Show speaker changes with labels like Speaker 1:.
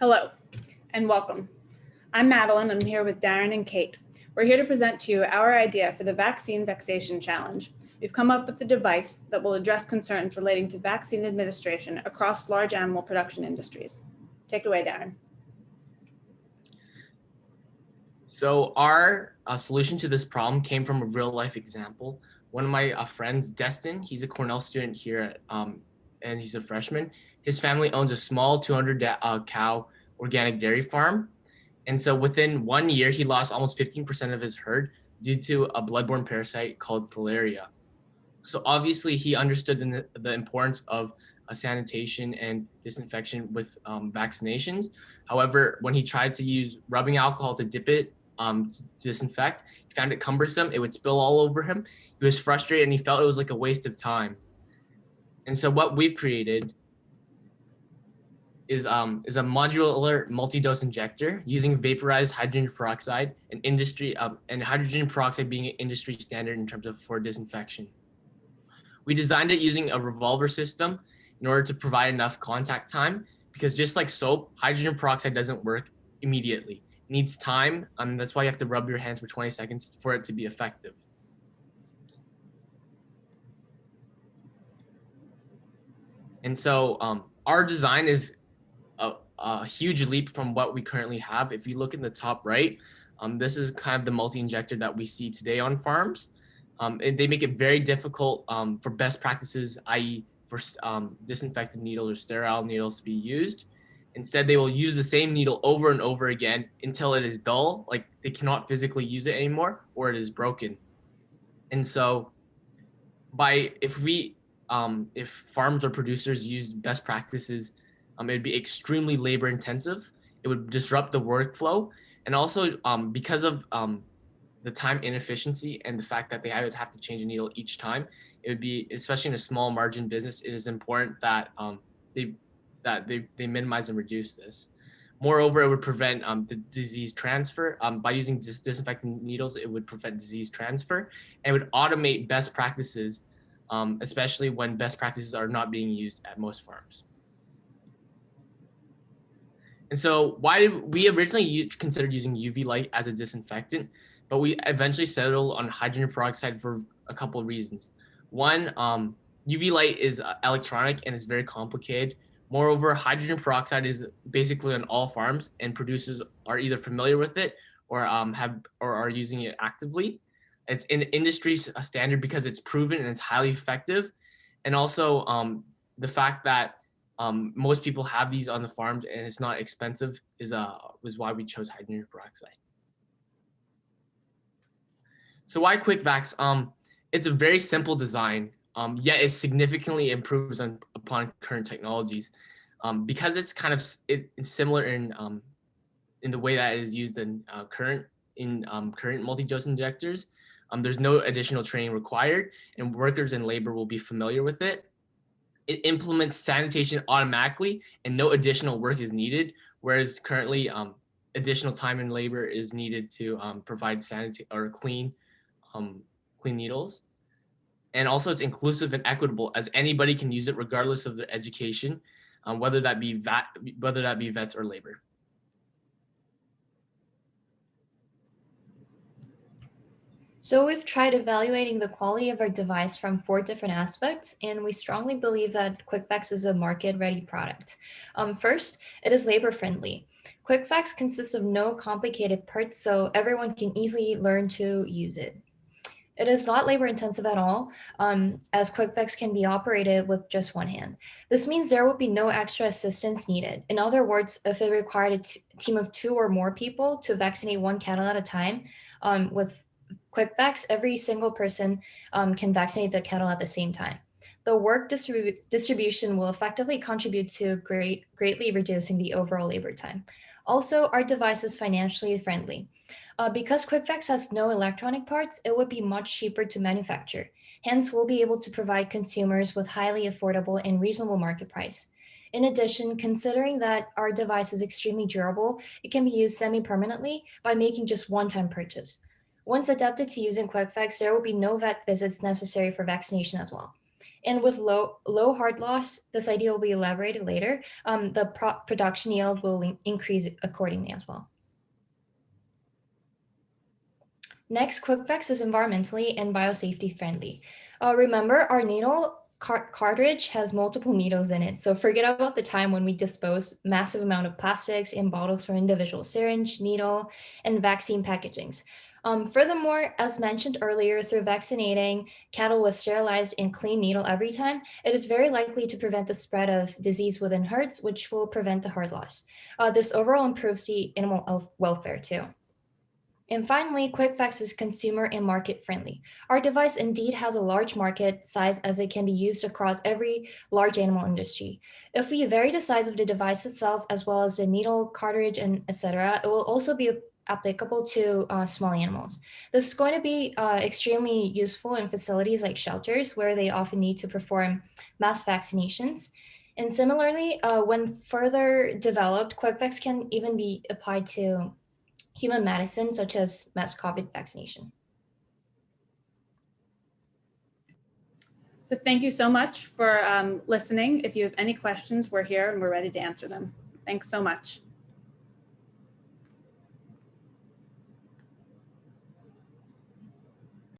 Speaker 1: Hello and welcome. I'm Madeline. I'm here with Darren and Kate. We're here to present to you our idea for the Vaccine Vexation Challenge. We've come up with a device that will address concerns relating to vaccine administration across large animal production industries. Take it away, Darren.
Speaker 2: So our solution to this problem came from a real life example. One of my friends, Destin, he's a Cornell student here and he's a freshman. His family owns a small 200 cow organic dairy farm. And so within 1 year, he lost almost 15% of his herd due to a bloodborne parasite called filaria. So obviously he understood the importance of sanitation and disinfection with vaccinations. However, when he tried to use rubbing alcohol to dip it to disinfect, he found it cumbersome. It would spill all over him. He was frustrated and he felt it was like a waste of time. And so what we've created is a modular multi-dose injector using vaporized hydrogen peroxide and hydrogen peroxide being an industry standard in terms of for disinfection. We designed it using a revolver system in order to provide enough contact time because just like soap, hydrogen peroxide doesn't work immediately. It needs time. That's why you have to rub your hands for 20 seconds for it to be effective. And so our design is a huge leap from what we currently have. If you look in the top right, this is kind of the multi-injector that we see today on farms. And they make it very difficult for best practices, i.e. for disinfected needles or sterile needles to be used. Instead, they will use the same needle over and over again until it is dull, like they cannot physically use it anymore, or it is broken. And so if farms or producers use best practices, it would be extremely labor intensive. It would disrupt the workflow. And also because of the time inefficiency and the fact that they would have to change a needle each time, it would be, especially in a small margin business, it is important that they minimize and reduce this. Moreover, it would prevent the disease transfer. By using disinfectant needles, it would prevent disease transfer and would automate best practices, especially when best practices are not being used at most farms. And so we originally considered using UV light as a disinfectant, but we eventually settled on hydrogen peroxide for a couple of reasons. One, UV light is electronic and it's very complicated. Moreover, hydrogen peroxide is basically on all farms and producers are either familiar with it or are using it actively. It's an industry standard because it's proven and it's highly effective. And also the fact that most people have these on the farms and it's not expensive was why we chose hydrogen peroxide. So why QuikVax? It's a very simple design, yet it significantly improves upon current technologies because it's it's similar in the way that it is used in current multi-dose injectors. There's no additional training required, and workers and labor will be familiar with it. It implements sanitation automatically, and no additional work is needed, whereas currently additional time and labor is needed to provide clean needles. And also it's inclusive and equitable as anybody can use it regardless of their education, whether that be vets or labor.
Speaker 3: So we've tried evaluating the quality of our device from 4 different aspects, and we strongly believe that QuikVax is a market-ready product. First, it is labor-friendly. QuikVax consists of no complicated parts, so everyone can easily learn to use it. It is not labor-intensive at all, as QuikVax can be operated with just one hand. This means there will be no extra assistance needed. In other words, if it required a team of 2 or more people to vaccinate one cattle at a time, with QuikVax, every single person can vaccinate the cattle at the same time. The work distribution will effectively contribute to greatly reducing the overall labor time. Also, our device is financially friendly. Because QuikVax has no electronic parts, it would be much cheaper to manufacture. Hence, we'll be able to provide consumers with highly affordable and reasonable market price. In addition, considering that our device is extremely durable, it can be used semi-permanently by making just one-time purchase. Once adapted to using QuikVax, there will be no vet visits necessary for vaccination as well. And with low hard loss, this idea will be elaborated later, the production yield will increase accordingly as well. Next, QuikVax is environmentally and biosafety friendly. Remember, our needle cartridge has multiple needles in it. So forget about the time when we dispose massive amount of plastics in bottles for individual syringe, needle, and vaccine packagings. Furthermore, as mentioned earlier, through vaccinating cattle with sterilized and clean needle every time, it is very likely to prevent the spread of disease within herds, which will prevent the herd loss. This overall improves the animal welfare too. And finally, QuikVax is consumer and market friendly. Our device indeed has a large market size as it can be used across every large animal industry. If we vary the size of the device itself, as well as the needle, cartridge, and etc., it will also be applicable to small animals. This is going to be extremely useful in facilities like shelters, where they often need to perform mass vaccinations. And similarly, when further developed, QuikVax can even be applied to human medicine, such as mass COVID vaccination.
Speaker 1: So thank you so much for listening. If you have any questions, we're here and we're ready to answer them. Thanks so much.